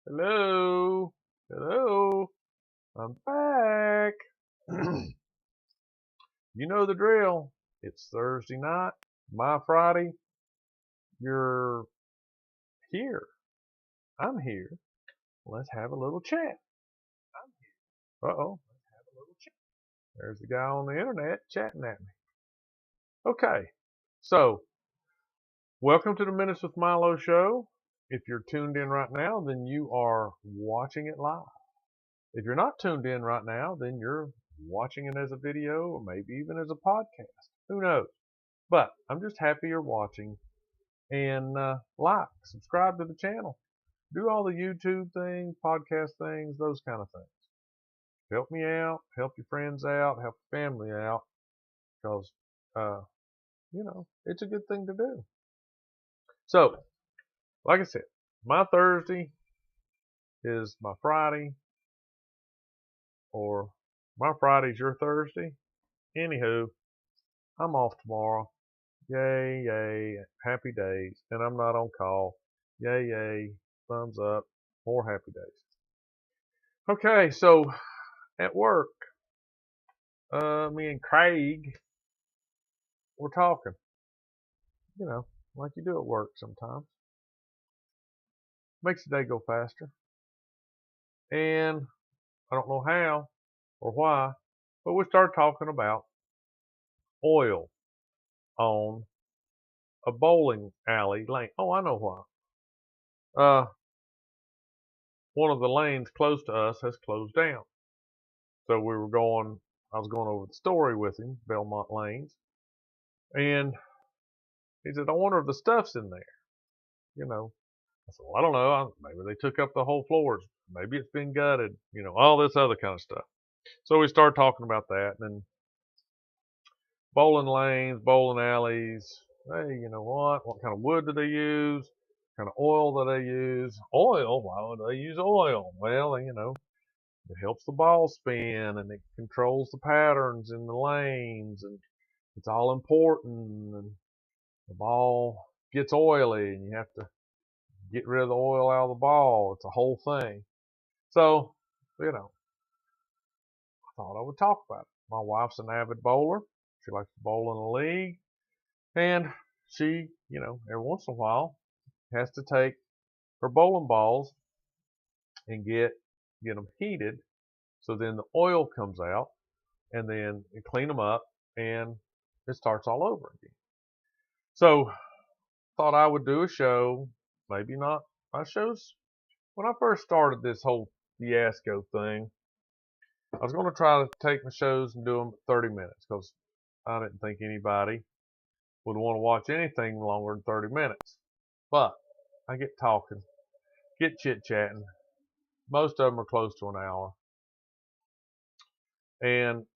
Hello. Hello. I'm back. You know the drill. It's Thursday night. My Friday. You're here. I'm here. Let's have a little chat. I'm here. Uh-oh. Let's have a little chat. There's the guy on the internet chatting at me. Okay. So, welcome to the Minutes with Milo show. If you're tuned in right now, then you are watching it live. If you're not tuned in right now, then you're watching it as a video or maybe even as a podcast. Who knows? But I'm just happy you're watching and like, subscribe to the channel. Do all the YouTube things, podcast things, those kind of things. Help me out, help your friends out, help your family out because, it's a good thing to do. So, like I said, my Thursday is my Friday or my Friday's your Thursday. Anywho, I'm off tomorrow. Yay, yay, happy days. And I'm not on call. Yay, yay, thumbs up, more happy days. Okay, so at work, me and Craig were talking. Like you do at work sometimes. Makes the day go faster. And I don't know how or why, but we started talking about oil on a bowling alley lane. Oh, I know why. One of the lanes close to us has closed down. So I was going over the story with him, Belmont Lanes, and he said, I wonder if the stuff's in there. I said, well, I don't know. Maybe they took up the whole floors. Maybe it's been gutted, all this other kind of stuff. So we started talking about that, and then bowling lanes, bowling alleys. Hey, you know what? What kind of wood do they use? What kind of oil do they use? Oil? Why would they use oil? Well, it helps the ball spin, and it controls the patterns in the lanes, and it's all important. And the ball gets oily, and you have to get rid of the oil out of the ball. It's a whole thing. So, I thought I would talk about it. My wife's an avid bowler. She likes to bowl in a league. And she, every once in a while has to take her bowling balls and get them heated. So then the oil comes out, and then you clean them up, and it starts all over again. So, thought I would do a show. Maybe not my shows. When I first started this whole fiasco thing, I was going to try to take my shows and do them 30 minutes because I didn't think anybody would want to watch anything longer than 30 minutes. But I get talking, get chit-chatting. Most of them are close to an hour. And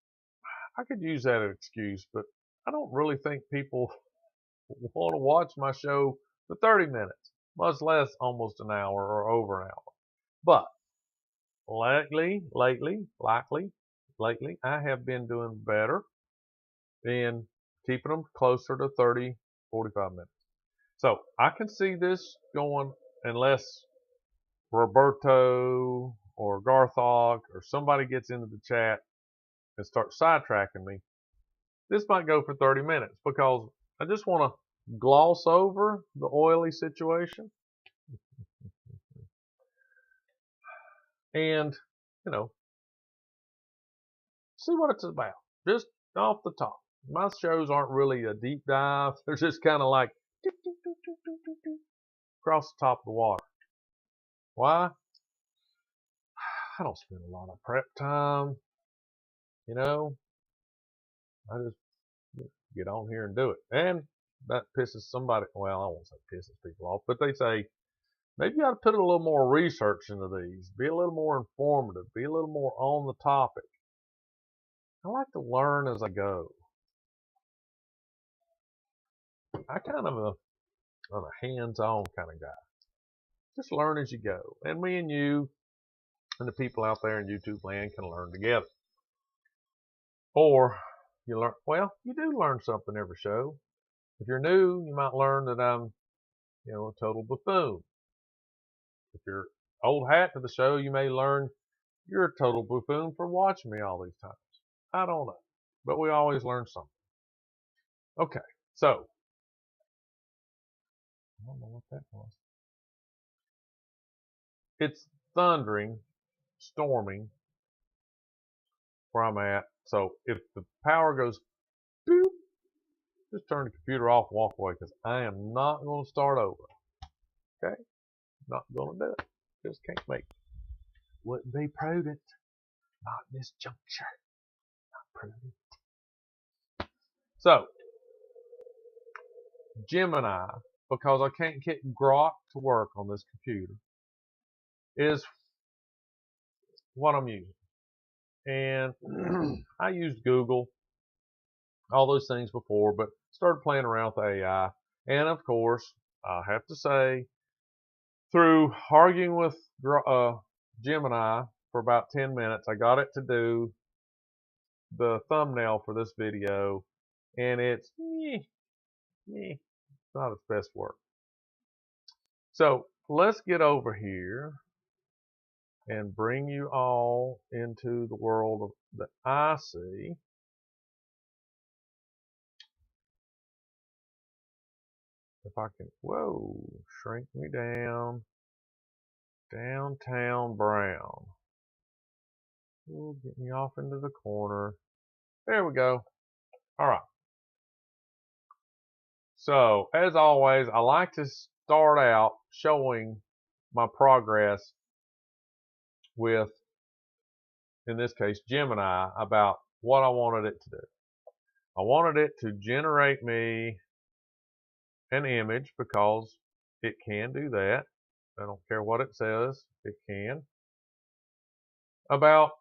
I could use that as an excuse, but I don't really think people want to watch my show for 30 minutes, much less almost an hour or over an hour. But lately, I have been doing better in keeping them closer to 30, 45 minutes. So I can see this going unless Roberto or Garthog or somebody gets into the chat and starts sidetracking me. This might go for 30 minutes because I just want to gloss over the oily situation and, see what it's about. Just off the top. My shows aren't really a deep dive. They're just kind of like across the top of the water. Why? I don't spend a lot of prep time. I just get on here and do it. And that pisses somebody, well, I won't say pisses people off, but they say, maybe you ought to put a little more research into these. Be a little more informative. Be a little more on the topic. I like to learn as I go. I kind of I'm a hands-on kind of guy. Just learn as you go. And me and you and the people out there in YouTube land can learn together. Or you do learn something every show. If you're new, you might learn that I'm, a total buffoon. If you're old hat to the show, you may learn you're a total buffoon for watching me all these times. I don't know. But we always learn something. Okay, so I don't know what that was. It's thundering, storming where I'm at. So if the power goes boop, just turn the computer off and walk away because I am not going to start over. Okay? Not going to do it. Just can't make it. Wouldn't be prudent. Not in this juncture. Not prudent. So, Gemini, because I can't get Grok to work on this computer, is what I'm using. And I used Google, all those things before, but started playing around with AI. And of course, I have to say, through arguing with Gemini for about 10 minutes, I got it to do the thumbnail for this video, and it's not its best work. So let's get over here and bring you all into the world that I see. If I can, whoa, shrink me down. Downtown Brown. Ooh, get me off into the corner. There we go. All right. So, as always, I like to start out showing my progress with, in this case, Gemini, about what I wanted it to do. I wanted it to generate me an image because it can do that. I don't care what it says, it can. About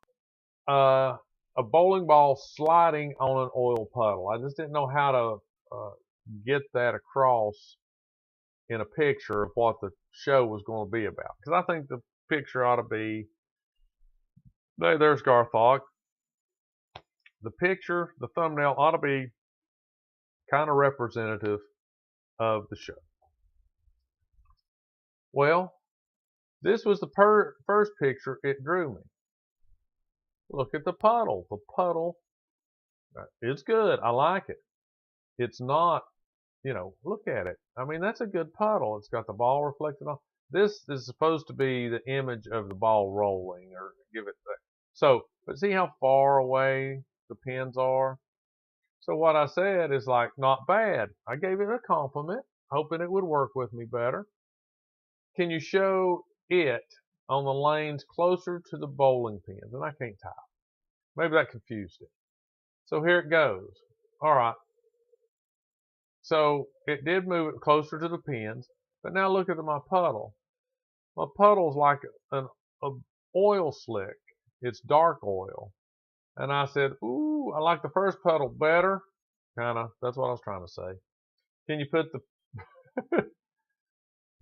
a bowling ball sliding on an oil puddle. I just didn't know how to get that across in a picture of what the show was going to be about. Because I think the picture ought to be, there's Garthog. The picture, the thumbnail ought to be kind of representative of the show. Well, this was the first picture it drew me. Look at the puddle. The puddle, it's good. I like it. It's not, look at it. I mean, that's a good puddle. It's got the ball reflected on. This is supposed to be the image of the ball rolling, or give it that. So, but see how far away the pins are? So what I said is like, not bad. I gave it a compliment, hoping it would work with me better. Can you show it on the lanes closer to the bowling pins? And I can't type. Maybe that confused it. So here it goes. All right. So it did move it closer to the pins, but now look at my puddle. My puddle's like an oil slick. It's dark oil. And I said, ooh, I like the first puddle better. Kinda, that's what I was trying to say. Can you put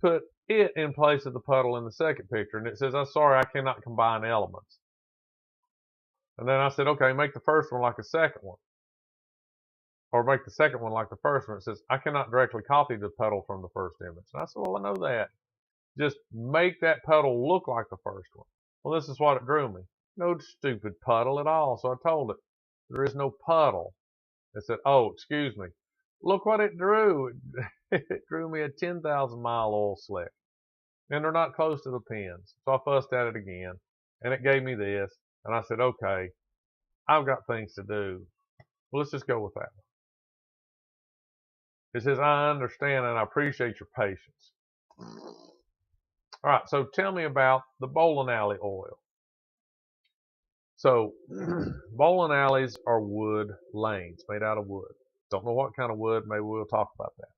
put it in place of the puddle in the second picture? And it says, I'm sorry, I cannot combine elements. And then I said, okay, make the first one like the second one. Or make the second one like the first one. It says, I cannot directly copy the puddle from the first image. And I said, well, I know that. Just make that puddle look like the first one. Well, this is what it drew me. No stupid puddle at all. So I told it, there is no puddle. It said, oh, excuse me. Look what it drew. It drew me a 10,000-mile oil slick. And they're not close to the pins. So I fussed at it again. And it gave me this. And I said, okay, I've got things to do. Well, let's just go with that. It says, I understand and I appreciate your patience. All right, so tell me about the bowling alley oil. So, bowling alleys are wood lanes made out of wood. Don't know what kind of wood. Maybe we'll talk about that.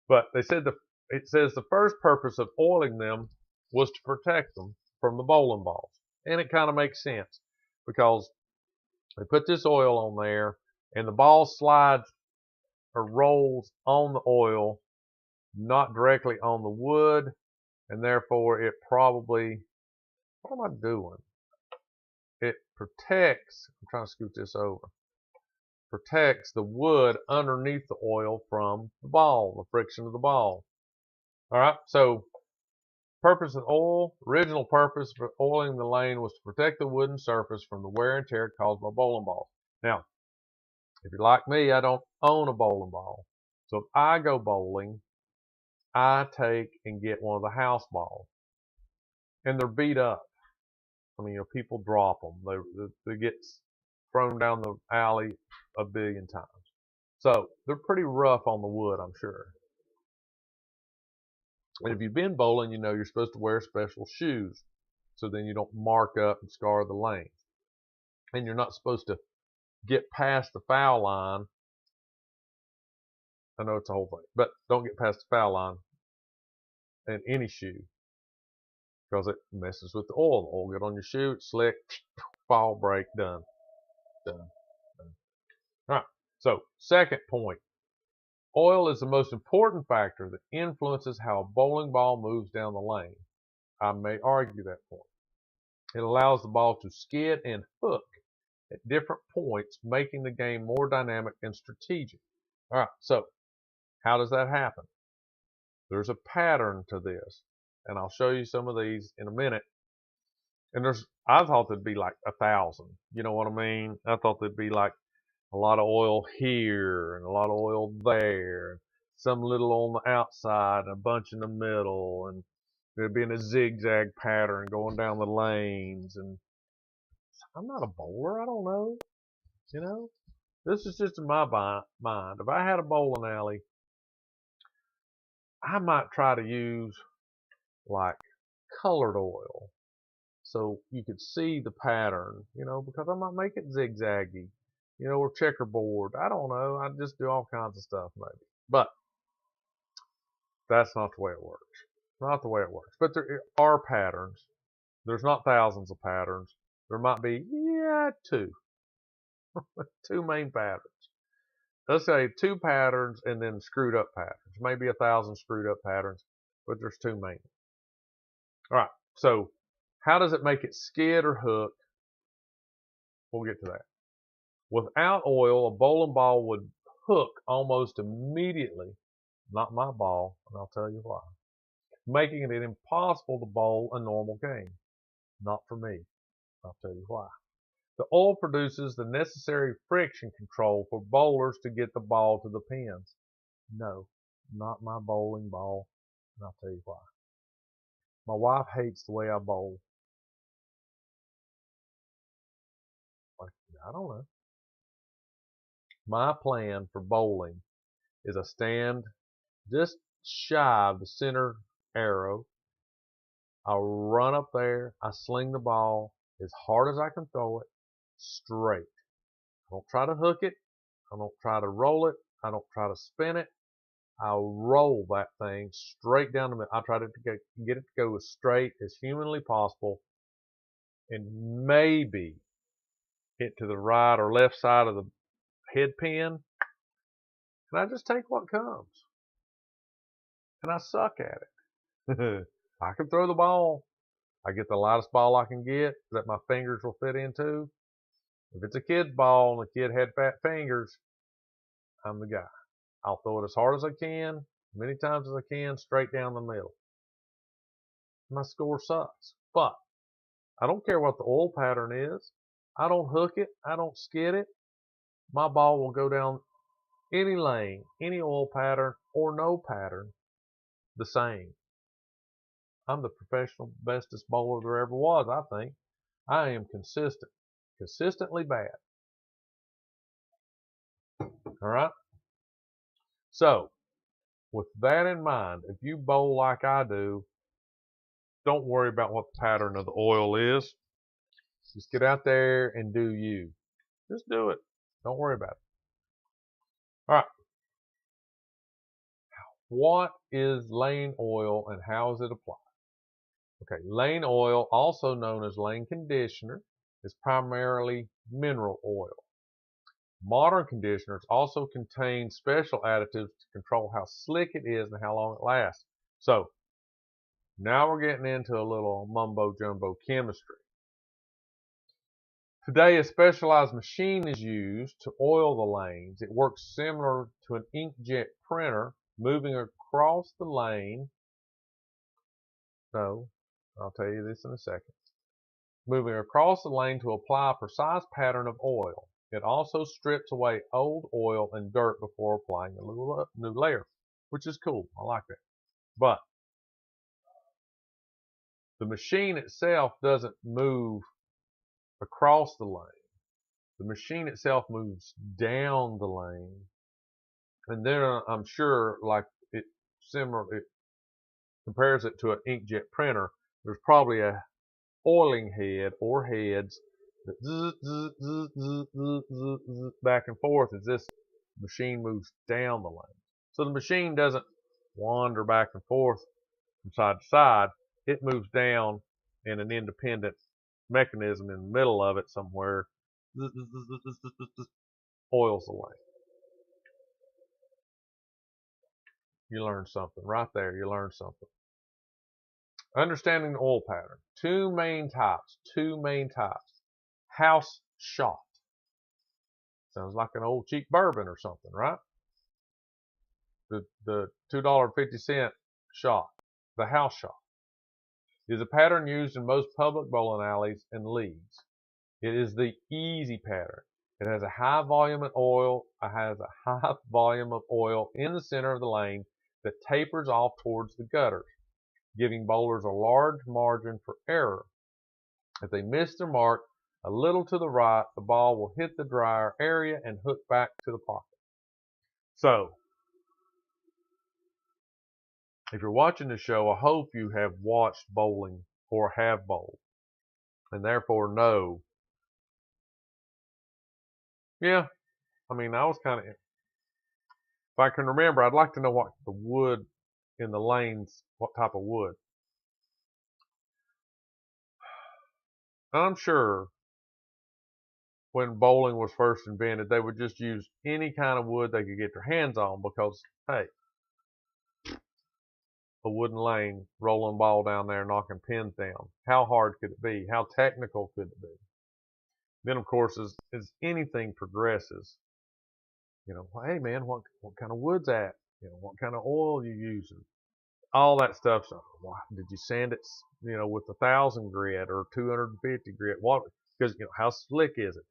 But they said it says the first purpose of oiling them was to protect them from the bowling balls. And it kind of makes sense because they put this oil on there and the ball slides or rolls on the oil, not directly on the wood, and therefore it probably, what am I doing? It protects, I'm trying to scoot this over, protects the wood underneath the oil from the ball, the friction of the ball. All right, so Purpose of oil. Original purpose for oiling the lane was to protect the wooden surface from the wear and tear caused by bowling balls. Now, if you're like me, I don't own a bowling ball. So if I go bowling, I take and get one of the house balls. And they're beat up. I mean, people drop them. They get thrown down the alley a billion times. So they're pretty rough on the wood, I'm sure. And if you've been bowling, you know you're supposed to wear special shoes so then you don't mark up and scar the lanes. And you're not supposed to get past the foul line. I know it's a whole thing, but don't get past the foul line in any shoe because it messes with the oil. The oil get on your shoe, it's slick, fall, break, done. Done. All right, so second point. Oil is the most important factor that influences how a bowling ball moves down the lane. I may argue that point. It allows the ball to skid and hook at different points, making the game more dynamic and strategic. All right, so how does that happen? There's a pattern to this, and I'll show you some of these in a minute. And I thought there'd be like 1,000. You know what I mean? I thought there'd be like a lot of oil here and a lot of oil there, some little on the outside and a bunch in the middle, and there'd be in a zigzag pattern going down the lanes. And I'm not a bowler, I don't know, you know. This is just in my mind. If I had a bowling alley, I might try to use like colored oil so you could see the pattern, you know, because I might make it zigzaggy, you know, or checkerboard. I don't know. I just do all kinds of stuff maybe. But that's not the way it works. Not the way it works. But there are patterns. There's not thousands of patterns. There might be, two. Two main patterns. Let's say 2 patterns and then screwed up patterns. Maybe 1,000 screwed up patterns, but there's 2 main. All right. So how does it make it skid or hook? We'll get to that. Without oil, a bowling ball would hook almost immediately. Not my ball, and I'll tell you why. Making it impossible to bowl a normal game. Not for me. I'll tell you why. The oil produces the necessary friction control for bowlers to get the ball to the pins. No, not my bowling ball, and I'll tell you why. My wife hates the way I bowl. Like, I don't know. My plan for bowling is I stand just shy of the center arrow. I'll run up there. I sling the ball as hard as I can throw it straight. I don't try to hook it. I don't try to roll it. I don't try to spin it. I'll roll that thing straight down the middle. I try to get it to go as straight as humanly possible and maybe hit to the right or left side of the head pin. And I just take what comes. And I suck at it. I can throw the ball. I get the lightest ball I can get that my fingers will fit into. If it's a kid's ball and the kid had fat fingers, I'm the guy. I'll throw it as hard as I can, many times as I can, straight down the middle. My score sucks. But I don't care what the oil pattern is. I don't hook it. I don't skid it. My ball will go down any lane, any oil pattern or no pattern, the same. I'm the professional bestest bowler there ever was, I think. I am consistent. Consistently bad. All right? So, with that in mind, if you bowl like I do, don't worry about what the pattern of the oil is. Just get out there and do you. Just do it. Don't worry about it. All right. What is lane oil and how is it applied? Okay, lane oil, also known as lane conditioner, is primarily mineral oil. Modern conditioners also contain special additives to control how slick it is and how long it lasts. So, now we're getting into a little mumbo-jumbo chemistry. Today, a specialized machine is used to oil the lanes. It works similar to an inkjet printer, moving across the lane No, I'll tell you this in a second. Moving across the lane to apply a precise pattern of oil. It also strips away old oil and dirt before applying a new layer, which is cool. I like that. But the machine itself doesn't move across the lane. The machine itself moves down the lane. And then I'm sure, like it compares it to an inkjet printer. There's probably a oiling head or heads that back and forth as this machine moves down the lane. So the machine doesn't wander back and forth from side to side. It moves down in an independent mechanism in the middle of it somewhere, oils the lane. You learn something right there. You learn something. Understanding the oil pattern. Two main types. House shot. Sounds like an old cheap bourbon or something, right? The $2.50 shot. The house shot is a pattern used in most public bowling alleys and leagues. It is the easy pattern. It has a high volume of oil. In the center of the lane that tapers off towards the gutters, giving bowlers a large margin for error. If they miss their mark a little to the right, the ball will hit the drier area and hook back to the pocket. So, if you're watching the show, I hope you have watched bowling or have bowled, and therefore know. Yeah, I mean, I was kind of, if I can remember, I'd like to know what the wood in the lanes, what type of wood. I'm sure when bowling was first invented, they would just use any kind of wood they could get their hands on because, hey, a wooden lane, rolling ball down there, knocking pins down. How hard could it be? How technical could it be? Then, of course, as anything progresses, you know, hey man, what kind of wood's that? You know, what kind of oil you using? All that stuff. So, why did you sand it? You know, with 1,000 grit or 250 grit? What? Because you know, how slick is it?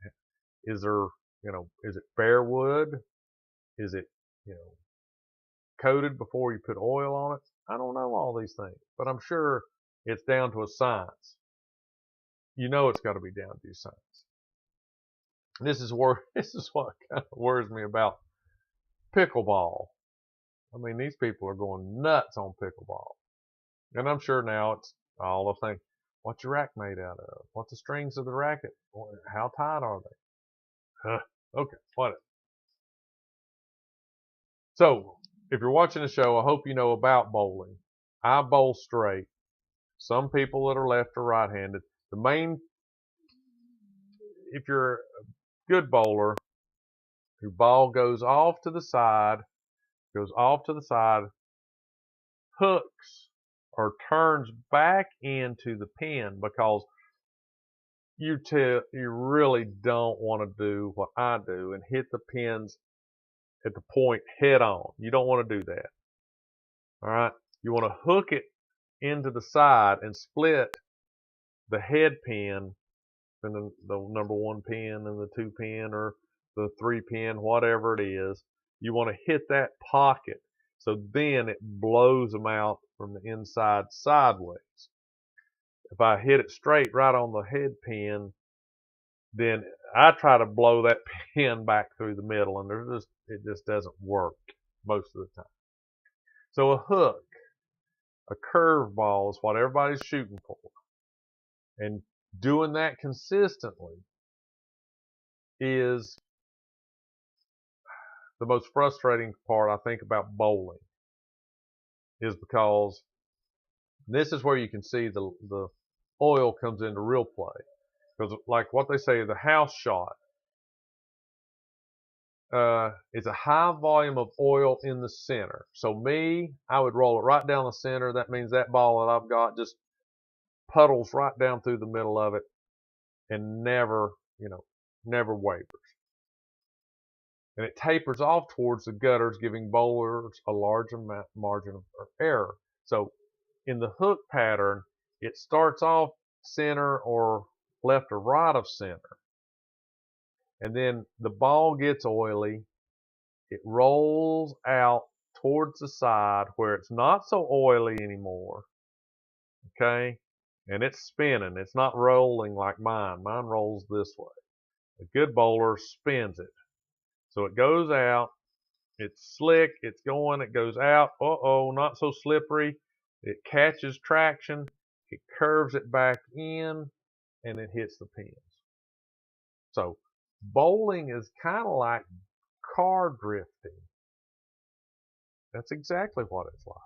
Is there, you know, is it bare wood? Is it, you know, coated before you put oil on it? I don't know all these things, but I'm sure it's down to a science. You know, it's got to be down to a science. This is what kind of worries me about pickleball. I mean, these people are going nuts on pickleball. And I'm sure now it's all the thing. What's your rack made out of? What's the strings of the racket? How tight are they? Okay, whatever. So, if you're watching the show, I hope you know about bowling. I bowl straight. Some people that are left or right-handed. If you're a good bowler, your ball goes off to the side, hooks or turns back into the pin because you really don't want to do what I do and hit the pins at the point head on. You don't want to do that. All right. You want to hook it into the side and split the head pin and the number 1 pin and the 2 pin or the 3 pin, whatever it is. You want to hit that pocket so then it blows them out from the inside sideways. If I hit it straight right on the head pin, then I try to blow that pin back through the middle, and it just doesn't work most of the time. So a hook, a curve ball is what everybody's shooting for. And doing that consistently is the most frustrating part, I think, about bowling, is because this is where you can see the oil comes into real play. Because like what they say, the house shot, it's a high volume of oil in the center. So I would roll it right down the center. That means that ball that I've got just puddles right down through the middle of it and never wavers. And it tapers off towards the gutters, giving bowlers a large margin of error. So in the hook pattern, it starts off center or left or right of center. And then the ball gets oily. It rolls out towards the side where it's not so oily anymore. Okay? And it's spinning. It's not rolling like mine. Mine rolls this way. A good bowler spins it. So it goes out. It's slick. It's going. It goes out. Uh-oh, not so slippery. It catches traction. It curves it back in, and it hits the pins. So bowling is kind of like car drifting. That's exactly what it's like.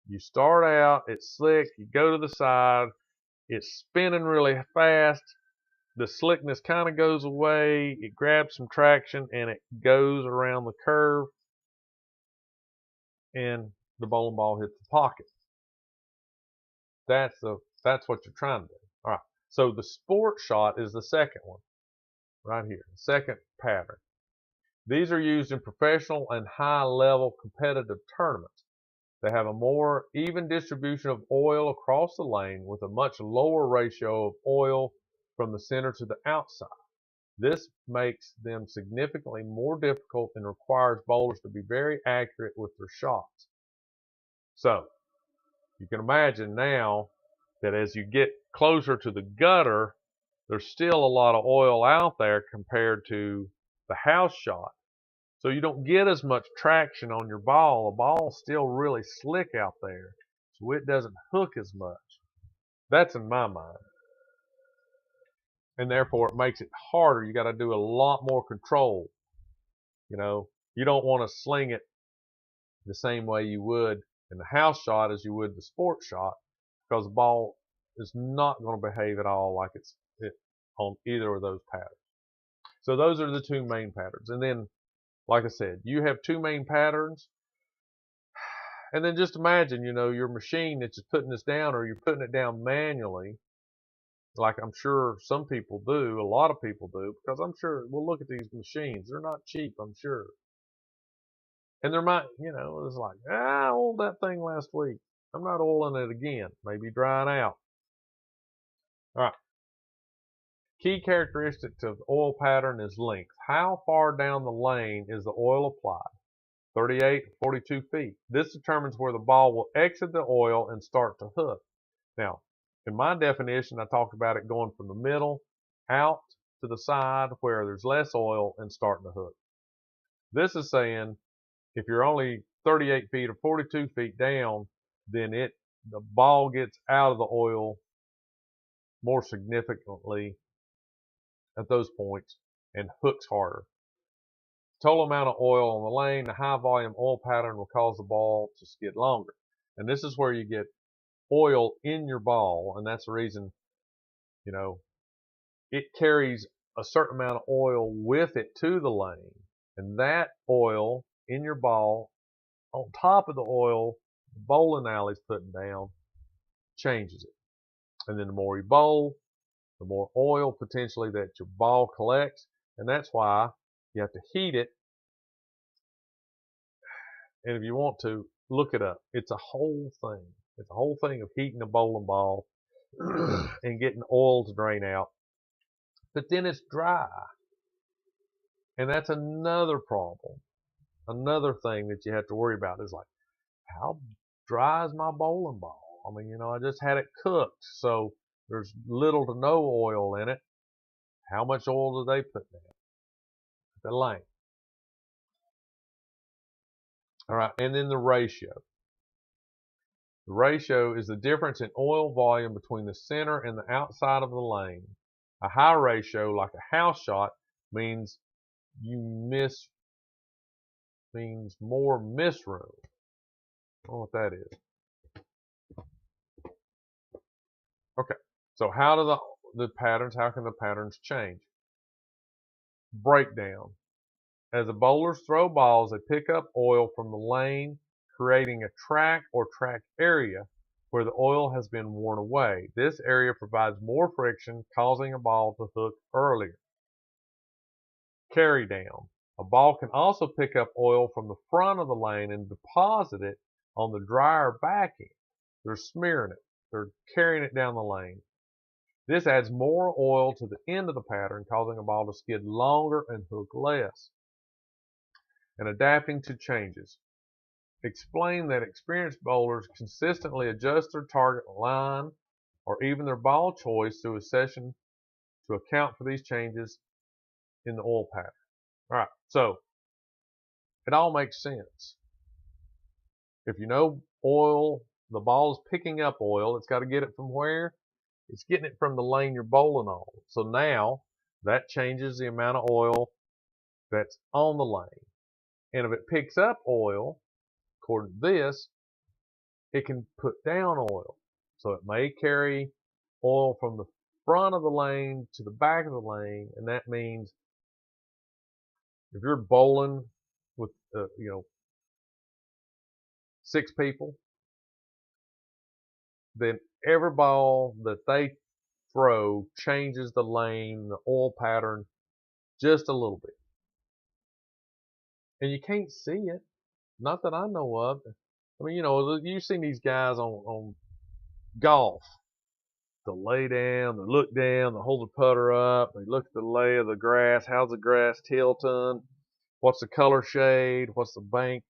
You start out, it's slick, you go to the side, it's spinning really fast, the slickness kind of goes away, it grabs some traction, and it goes around the curve, and the bowling ball hits the pocket. That's what you're trying to do. All right, so the sport shot is the second one, right here, the second pattern. These are used in professional and high-level competitive tournaments. They have a more even distribution of oil across the lane with a much lower ratio of oil from the center to the outside. This makes them significantly more difficult and requires bowlers to be very accurate with their shots. So, you can imagine now that as you get closer to the gutter, there's still a lot of oil out there compared to the house shot. So you don't get as much traction on your ball. The ball's still really slick out there, so it doesn't hook as much. That's in my mind. And therefore it makes it harder. You got to do a lot more control. You know, you don't want to sling it the same way you would in the house shot as you would the sport shot, because the ball is not going to behave at all like it on either of those patterns. So those are the two main patterns. And then, like I said, you have two main patterns. And then just imagine, you know, your machine that's just putting this down, or you're putting it down manually, like I'm sure some people do, a lot of people do, because I'm sure, we'll look at these machines. They're not cheap, I'm sure. And there might, you know, it's like, I oiled that thing last week. I'm not oiling it again. Maybe drying out. All right. Key characteristics of the oil pattern is length. How far down the lane is the oil applied? 38 to 42 feet. This determines where the ball will exit the oil and start to hook. Now, in my definition, I talked about it going from the middle out to the side where there's less oil and starting to hook. This is saying if you're only 38 feet or 42 feet down, then the ball gets out of the oil more significantly at those points and hooks harder. Total amount of oil on the lane, the high volume oil pattern will cause the ball to skid longer. And this is where you get oil in your ball, and that's the reason, you know, it carries a certain amount of oil with it to the lane. And that oil in your ball, on top of the oil the bowling alley's putting down, changes it. And then the more you bowl, the more oil potentially that your ball collects, and that's why you have to heat it. And if you want to, look it up. It's a whole thing. It's a whole thing of heating a bowling ball and getting oil to drain out. But then it's dry. And that's another problem. Another thing that you have to worry about is like, how dry is my bowling ball? I mean, you know, I just had it cooked, so there's little to no oil in it. How much oil do they put in it? The length. All right, and then the ratio. The ratio is the difference in oil volume between the center and the outside of the lane. A high ratio, like a house shot, means more miss room. I don't know what that is. Okay, so how can the patterns change? Breakdown. As the bowlers throw balls, they pick up oil from the lane, creating a track or track area where the oil has been worn away. This area provides more friction, causing a ball to hook earlier. Carry down. A ball can also pick up oil from the front of the lane and deposit it on the drier backing. They're smearing it. They're carrying it down the lane. This adds more oil to the end of the pattern, causing a ball to skid longer and hook less. And adapting to changes. Explain that experienced bowlers consistently adjust their target line or even their ball choice through a session to account for these changes in the oil pattern. All right, so it all makes sense. If you know oil, the ball is picking up oil, it's got to get it from where? It's getting it from the lane you're bowling on. So now that changes the amount of oil that's on the lane. And if it picks up oil, according to this, it can put down oil. So it may carry oil from the front of the lane to the back of the lane, and that means if you're bowling with 6 people, then every ball that they throw changes the lane, the oil pattern, just a little bit. And you can't see it. Not that I know of. I mean, you've seen these guys on golf. They'll lay down, they look down, they hold the putter up, they look at the lay of the grass. How's the grass tilting? What's the color shade? What's the bank?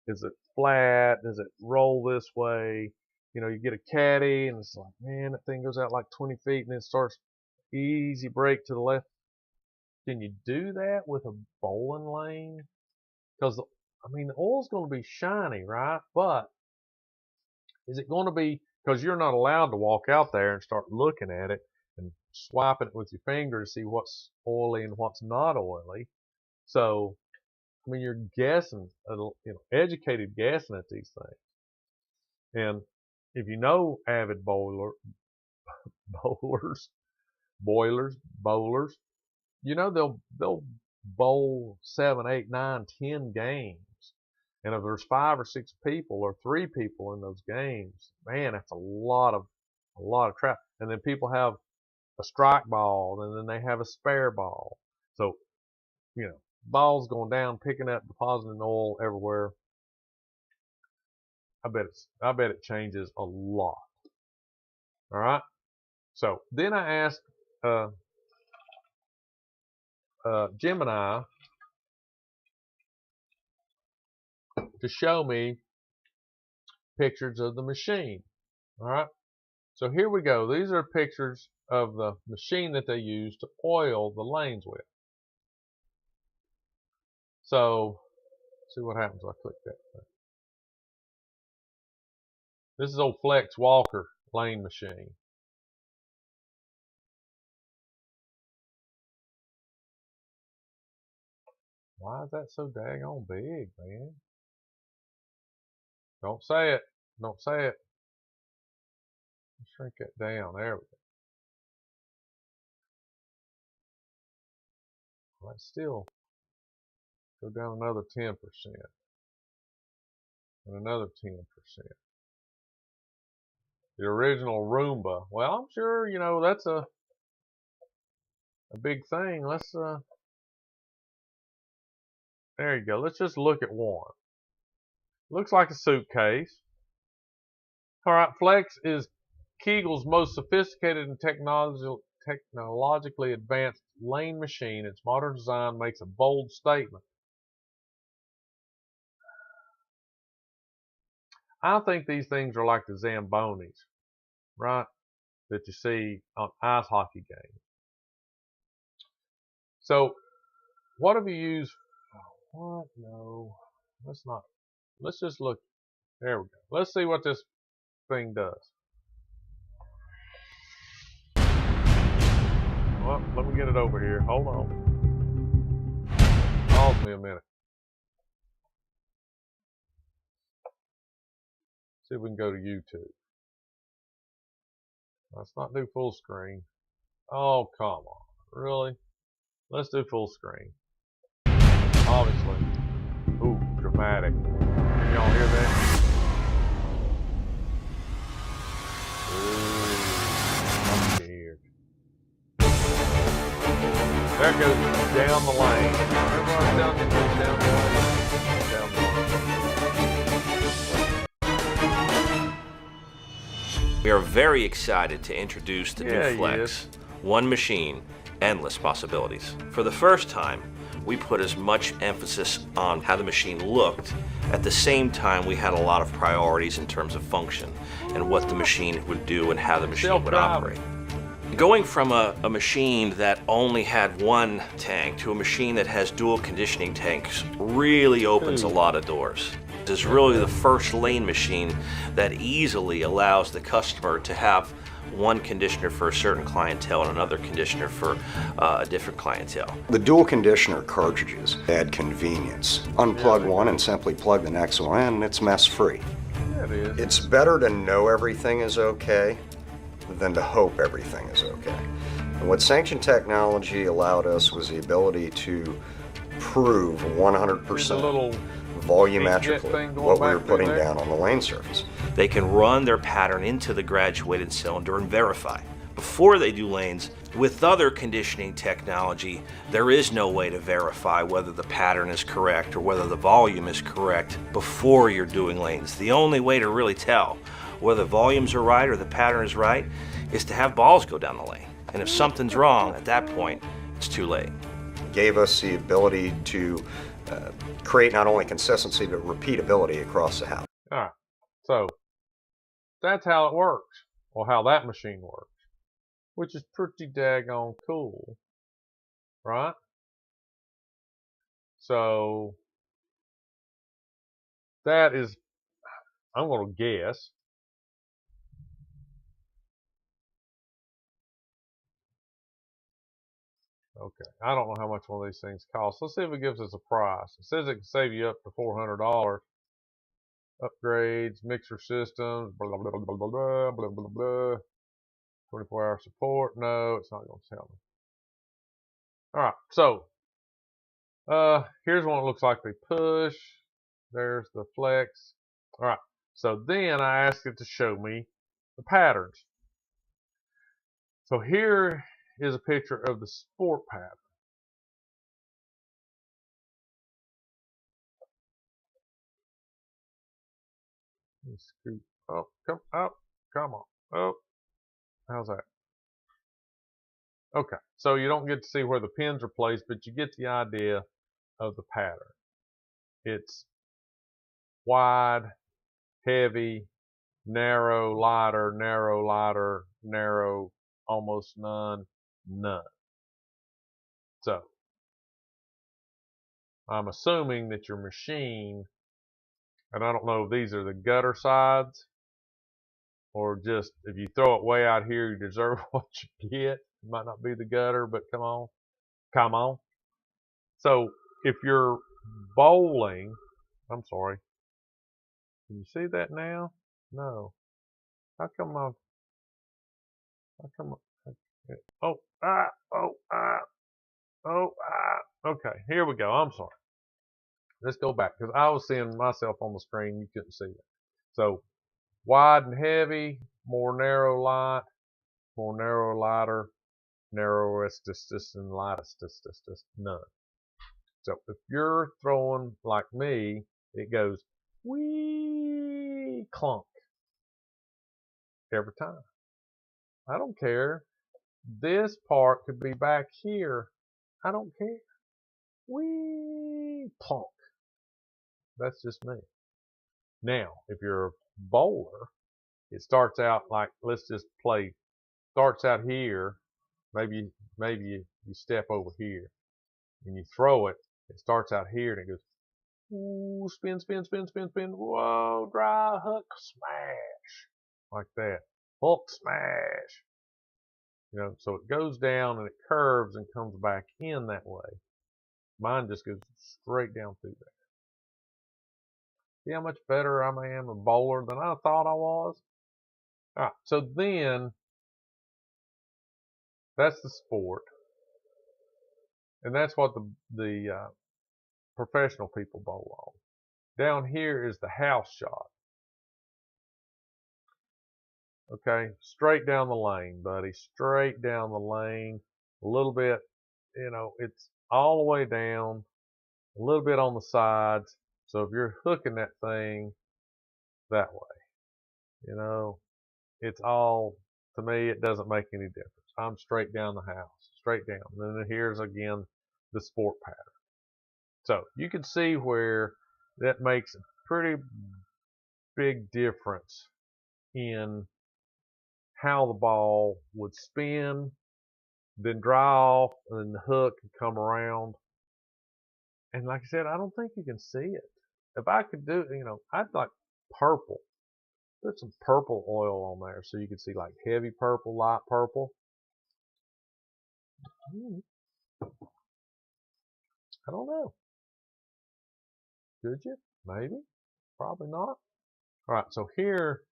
Is it flat? Does it roll this way? You get a caddy and it's like, man, that thing goes out like 20 feet and then starts easy break to the left. Can you do that with a bowling lane? Because, the oil's going to be shiny, right? But is it going to be, because you're not allowed to walk out there and start looking at it and swiping it with your finger to see what's oily and what's not oily. So, you're guessing, educated guessing at these things. And if you know avid bowlers, they'll bowl 7, 8, 9, 10 games. And if there's 5 or 6 people or 3 people in those games, man, that's a lot of crap. And then people have a strike ball, and then they have a spare ball. So, balls going down, picking up, depositing oil everywhere. I bet it changes a lot. All right. So then I asked Gemini to show me pictures of the machine. All right. So here we go. These are pictures of the machine that they use to oil the lanes with. So, see what happens if I click that thing. This is old Flex Walker lane machine. Why is that so daggone big, man? Don't say it. Don't say it. Shrink that down. There we go. Let's still go down another 10%. And another 10%. The original Roomba. Well, I'm sure, that's a big thing. Let's, there you go. Let's just look at one. Looks like a suitcase. All right, Flex is Kegel's most sophisticated and technologically advanced lane machine. Its modern design makes a bold statement. I think these things are like the Zambonis, right? That you see on ice hockey games. So, what have you used? What? No, let's not. Let's just look. There we go. Let's see what this thing does. Well, let me get it over here. Hold on. Pause me a minute. See if we can go to YouTube. Let's not do full screen. Oh, come on. Really? Let's do full screen. Obviously. Ooh, dramatic. Can y'all hear that? Ooh, I'm scared. There goes down the lane. Everybody's down the lane. Down the lane. Down the lane. We are very excited to introduce the new Flex. Yes. One machine, endless possibilities. For the first time, we put as much emphasis on how the machine looked. At the same time, we had a lot of priorities in terms of function and what the machine would do and how the machine would operate. Going from a machine that only had one tank to a machine that has dual conditioning tanks really opens a lot of doors. This is really the first lane machine that easily allows the customer to have one conditioner for a certain clientele and another conditioner for a different clientele. The dual conditioner cartridges add convenience. Unplug one and simply plug the next one in, and it's mess free. Yeah, it is. It's better to know everything is okay than to hope everything is okay. And what Sanction Technology allowed us was the ability to prove 100% volumetrically what we were putting down on the lane surface. They can run their pattern into the graduated cylinder and verify. Before they do lanes, with other conditioning technology, there is no way to verify whether the pattern is correct or whether the volume is correct before you're doing lanes. The only way to really tell whether volumes are right or the pattern is right is to have balls go down the lane. And if something's wrong, at that point, it's too late. It gave us the ability to create not only consistency but repeatability across the house. All right, so that's how it works, or how that machine works, which is pretty daggone cool, right? So that is, I'm going to guess, okay, I don't know how much one of these things costs. Let's see if it gives us a price. It says it can save you up to $400. Upgrades, mixer systems, blah, blah, blah, blah, blah, blah, blah, blah. 24-hour support. No, it's not going to tell me. All right, so here's one that looks like they push. There's the flex. All right, so then I asked it to show me the patterns. So here is a picture of the sport pattern. Let me scoot. Oh, come up. Come on. Oh, how's that? Okay, so you don't get to see where the pins are placed, but you get the idea of the pattern. It's wide, heavy, narrow, lighter, narrow, almost none, none. So I'm assuming that your machine, and I don't know if these are the gutter sides or just if you throw it way out here, you deserve what you get. It might not be the gutter, but come on. Come on. So if you're bowling, I'm sorry. Can you see that now? No. How come oh, okay, here we go. I'm sorry. Let's go back because I was seeing myself on the screen. You couldn't see it. So wide and heavy, more narrow light, more narrow lighter, narrowest, and lightest, none. So if you're throwing like me, it goes wee clunk every time. I don't care. This part could be back here. I don't care. Wee plonk. That's just me. Now, if you're a bowler, it starts out like, let's just play, starts out here, maybe you step over here and you throw it, it starts out here and it goes, ooh, spin, spin, spin, spin, spin, whoa, dry hook, smash, like that, hook, smash. You know, so it goes down and it curves and comes back in that way. Mine just goes straight down through there. See how much better I am a bowler than I thought I was? All right, so then that's the sport. And that's what the professional people bowl on. Down here is the house shot. Okay, straight down the lane, buddy. Straight down the lane. A little bit, you know, it's all the way down, a little bit on the sides. So if you're hooking that thing that way, you know, it's all, to me, it doesn't make any difference. I'm straight down the house, straight down. And then here's again the sport pattern. So you can see where that makes a pretty big difference in how the ball would spin, then dry off, and then the hook could come around. And like I said, I don't think you can see it. If I could do, I'd like purple. Put some purple oil on there so you can see like heavy purple, light purple. I don't know. Could you? Maybe. Probably not. All right, so here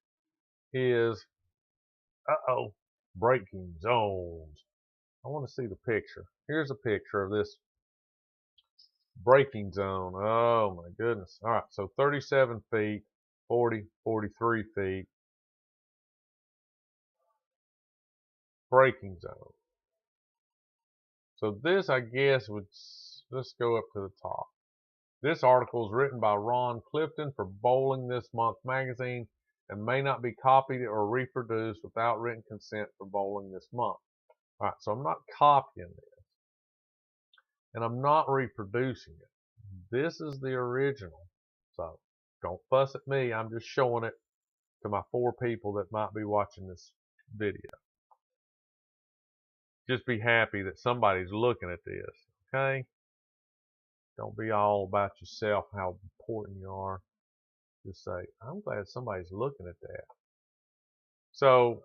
is, braking zones. I want to see the picture. Here's a picture of this braking zone. Oh my goodness. All right, so 37 feet, 40, 43 feet. Braking zone. So this, I guess, let's go up to the top. This article is written by Ron Clifton for Bowling This Month magazine and may not be copied or reproduced without written consent for Bowling This Month. All right, so I'm not copying this, and I'm not reproducing it. This is the original, so don't fuss at me. I'm just showing it to my 4 people that might be watching this video. Just be happy that somebody's looking at this, okay? Don't be all about yourself, how important you are. Just say, I'm glad somebody's looking at that. So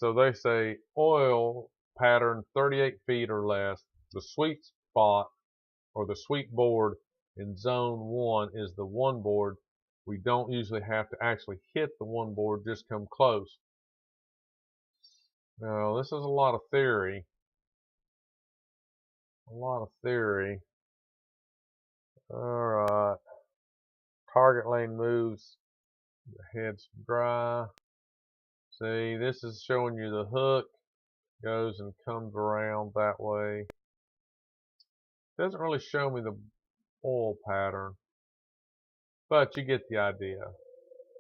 they say oil pattern 38 feet or less. The sweet spot or the sweet board in zone 1 is the 1 board. We don't usually have to actually hit the 1 board, just come close. Now, this is a lot of theory. A lot of theory. Alright. Target lane moves. The head's dry. See, this is showing you the hook goes and comes around that way. Doesn't really show me the oil pattern, but you get the idea.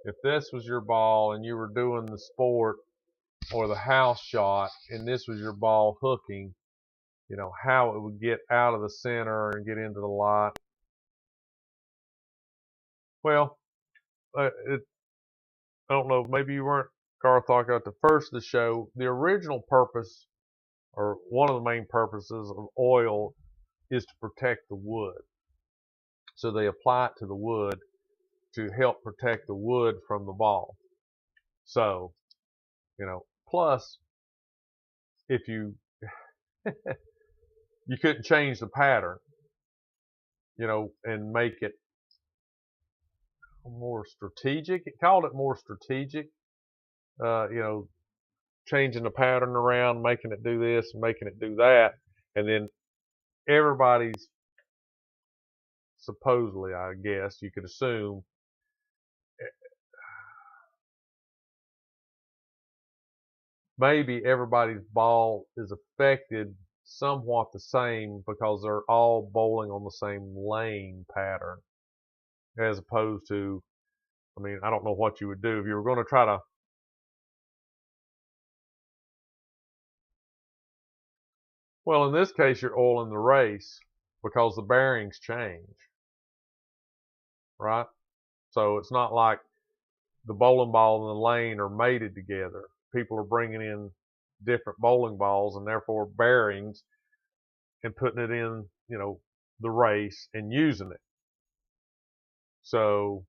If this was your ball and you were doing the sport or the house shot and this was your ball hooking, how it would get out of the center and get into the light. Well, I don't know, maybe you weren't Garthok at the first of the show. The original purpose, or one of the main purposes of oil, is to protect the wood. So they apply it to the wood to help protect the wood from the ball. So, plus, if you couldn't change the pattern, and make it more strategic. It called it more strategic. Changing the pattern around, making it do this, making it do that, and then everybody's, supposedly, I guess you could assume, maybe everybody's ball is affected somewhat the same because they're all bowling on the same lane pattern, as opposed to, I don't know what you would do if you were going to try to, well, in this case, you're oiling the race because the bearings change, right? So it's not like the bowling ball and the lane are mated together. People are bringing in different bowling balls and therefore bearings and putting it in, the race and using it. So,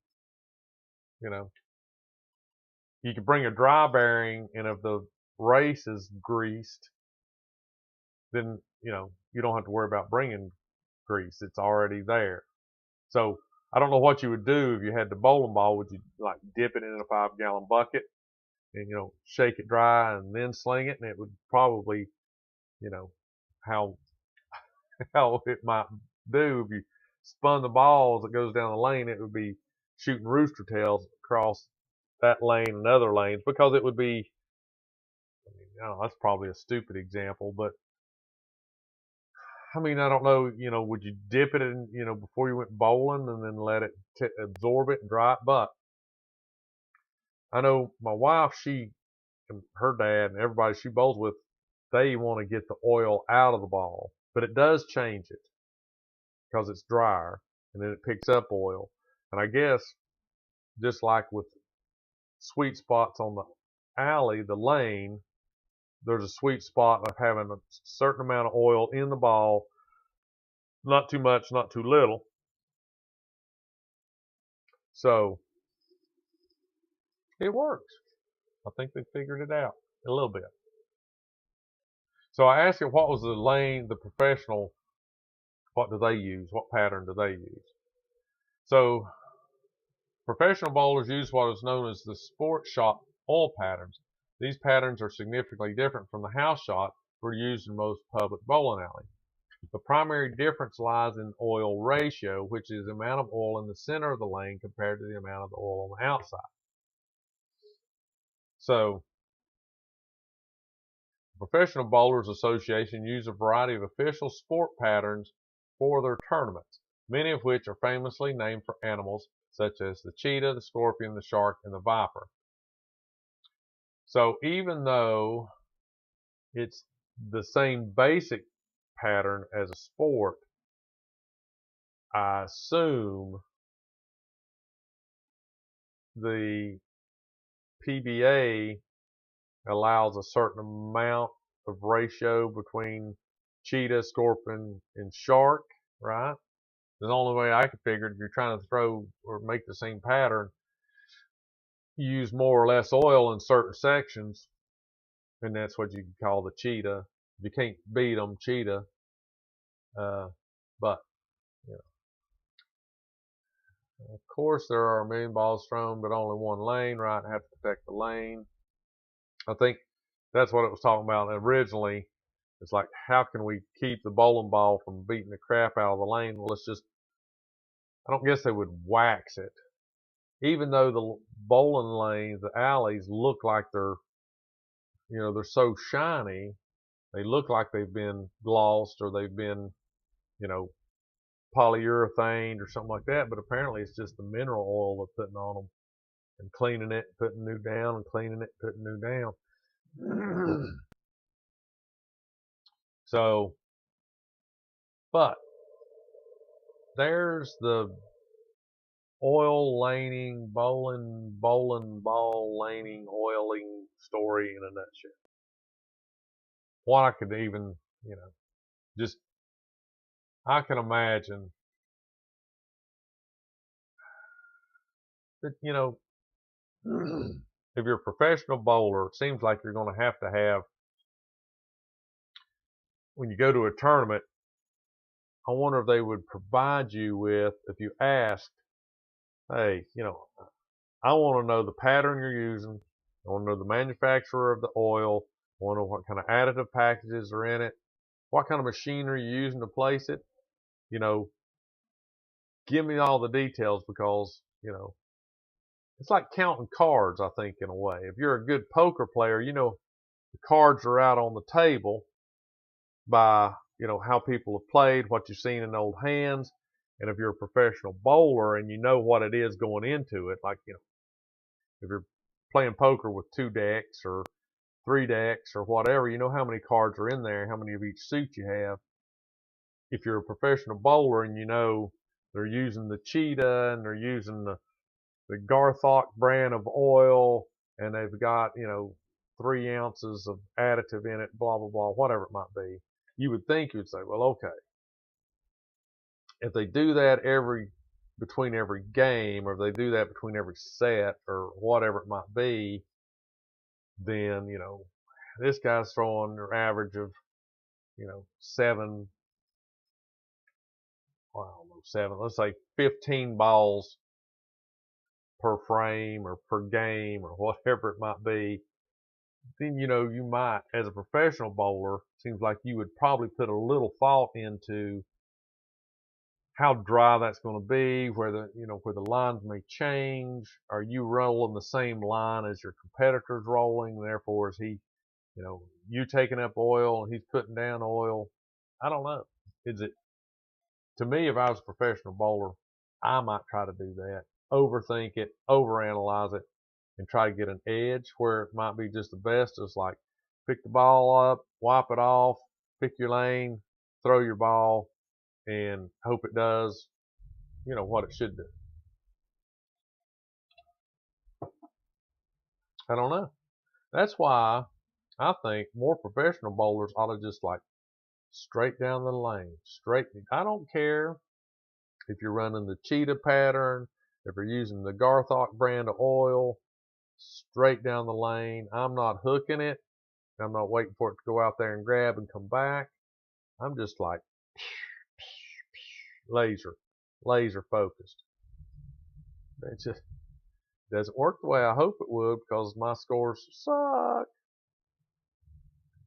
you could bring a dry bearing, and if the race is greased, then, you don't have to worry about bringing grease. It's already there. So I don't know what you would do if you had the bowling ball. Would you like dip it in a 5-gallon bucket and, shake it dry and then sling it? And it would probably, how it might do if you spun the ball as it goes down the lane, it would be shooting rooster tails across that lane and other lanes, because it would be, that's probably a stupid example, but I don't know, would you dip it in, before you went bowling and then let it absorb it and dry it? But I know my wife, she and her dad and everybody she bowls with, they want to get the oil out of the ball, but it does change it because it's drier and then it picks up oil. And I guess just like with sweet spots on the alley, the lane, there's a sweet spot of having a certain amount of oil in the ball, not too much, not too little. So it works. I think they figured it out a little bit. So I asked him what was the lane, the professional, what do they use? What pattern do they use? So professional bowlers use what is known as the sports shot oil patterns. These patterns are significantly different from the house shot we're used in most public bowling alleys. The primary difference lies in oil ratio, which is the amount of oil in the center of the lane compared to the amount of the oil on the outside. So, the Professional Bowlers Association use a variety of official sport patterns for their tournaments, many of which are famously named for animals such as the cheetah, the scorpion, the shark, and the viper. So even though it's the same basic pattern as a sport, I assume the PBA allows a certain amount of ratio between cheetah, scorpion, and shark, right? The only way I could figure it, if you're trying to throw or make the same pattern, you use more or less oil in certain sections, and that's what you can call the cheetah. You can't beat them, cheetah. But you know, of course, there are a million balls thrown, but only one lane, right? I have to protect the lane. I think that's what it was talking about originally. It's like, how can we keep the bowling ball from beating the crap out of the lane? Well, let's just, I don't guess they would wax it. Even though the bowling lanes, the alleys look like they're, they're so shiny, they look like they've been glossed or they've been, you know, polyurethane or something like that, but apparently it's just the mineral oil they're putting on them and cleaning it, putting new down, and cleaning it, putting new down. So, but there's the oil laning, bowling ball laning, oiling story in a nutshell. What I could even, just, I can imagine that, if you're a professional bowler, it seems like you're going to have, when you go to a tournament, I wonder if they would provide you with, if you asked, hey, I want to know the pattern you're using. I want to know the manufacturer of the oil. I want to know what kind of additive packages are in it. What kind of machinery you're using to place it. Give me all the details because, it's like counting cards, I think, in a way. If you're a good poker player, the cards are out on the table by, how people have played, what you've seen in old hands. And if you're a professional bowler and you know what it is going into it, like, if you're playing poker with 2 decks or 3 decks or whatever, you know how many cards are in there, how many of each suit you have. If you're a professional bowler and you know they're using the cheetah and they're using the Garthok brand of oil and they've got, 3 ounces of additive in it, blah, blah, blah, whatever it might be, you would think you'd say, well, okay, if they do that between every game, or if they do that between every set, or whatever it might be, then, this guy's throwing an average of, 7, well, I don't know, 7, let's say 15 balls per frame or per game or whatever it might be, then, you might, as a professional bowler, seems like you would probably put a little thought into how dry that's going to be, where the lines may change. Are you rolling the same line as your competitor's rolling? And therefore, is he, you taking up oil and he's putting down oil? I don't know. Is it, to me, if I was a professional bowler, I might try to do that. Overthink it, overanalyze it, and try to get an edge where it might be just the best is like pick the ball up, wipe it off, pick your lane, throw your ball, and hope it does, you know, what it should do. I don't know. That's why I think more professional bowlers ought to just like straight down the lane, straight. I don't care if you're running the cheetah pattern, if you're using the Garthok brand of oil, straight down the lane. I'm not hooking it. I'm not waiting for it to go out there and grab and come back. I'm just like laser focused. It just doesn't work the way I hope it would because my scores suck.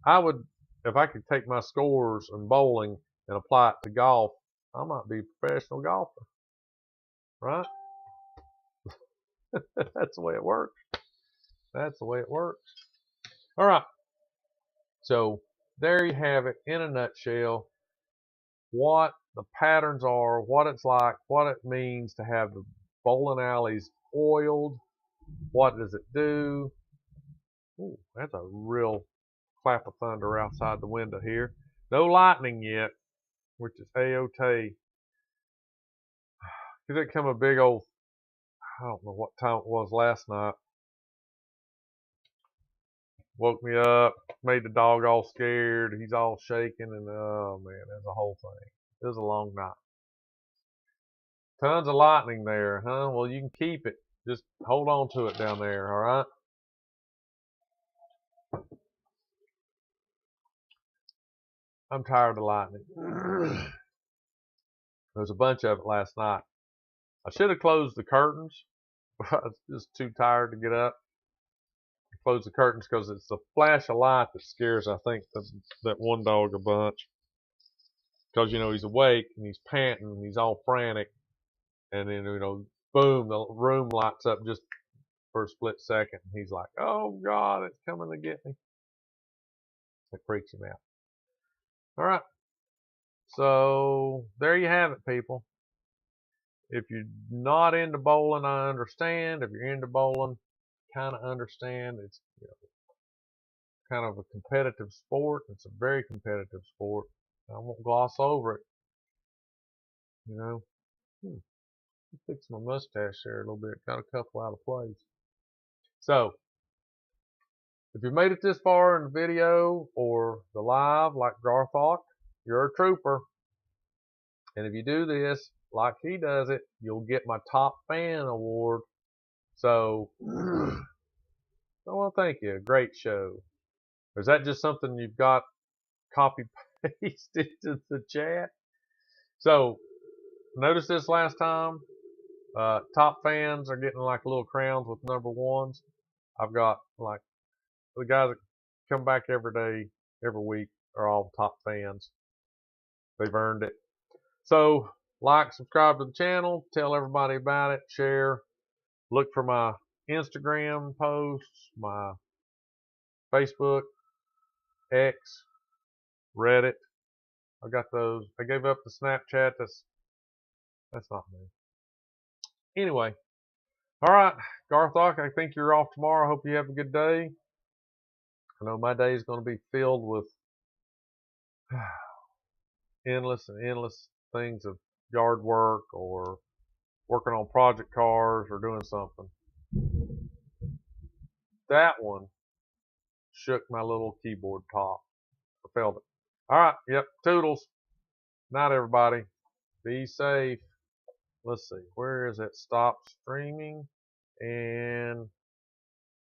I would, if I could take my scores in bowling and apply it to golf, I might be a professional golfer, right? That's the way it works. That's the way it works. All right. So there you have it in a nutshell. What the patterns are, what it's like, what it means to have the bowling alleys oiled. What does it do? Ooh, that's a real clap of thunder outside the window here. No lightning yet, which is A-OK. Could it come a big old, I don't know what time it was last night. Woke me up, made the dog all scared. He's all shaking, and oh man, that's a whole thing. It was a long night. Tons of lightning there, huh? Well, you can keep it. Just hold on to it down there, all right? I'm tired of lightning. There was a bunch of it last night. I should have closed the curtains, but I was just too tired to get up. Close the curtains because it's the flash of light that scares, I think, that one dog a bunch. Because, you know, he's awake and he's panting and he's all frantic. And then, you know, boom, the room lights up just for a split second. And he's like, oh, God, it's coming to get me. It freaks him out. All right. So there you have it, people. If you're not into bowling, I understand. If you're into bowling, kind of understand. It's, you know, kind of a competitive sport. It's a very competitive sport. I won't gloss over it. You know, fix my mustache there a little bit. Got a couple out of place. So, if you made it this far in the video or the live, like Garthok, you're a trooper. And if you do this like he does it, you'll get my top fan award. So, I want to thank you. Great show. Or is that just something you've got copy pasted to the chat? So, notice this last time. Top fans are getting like little crowns with number ones. I've got like the guys that come back every day, every week are all top fans. They've earned it. So, like, subscribe to the channel, tell everybody about it, share. Look for my Instagram posts, my Facebook, X, Reddit. I got those. I gave up the Snapchat. That's not me. Anyway, all right, Garthok, I think you're off tomorrow. I hope you have a good day. I know my day is going to be filled with endless and endless things of yard work or working on project cars or doing something. That one shook my little keyboard top. I felt it. All right, yep, toodles. Night, everybody. Be safe. Let's see, where is it? Stop streaming and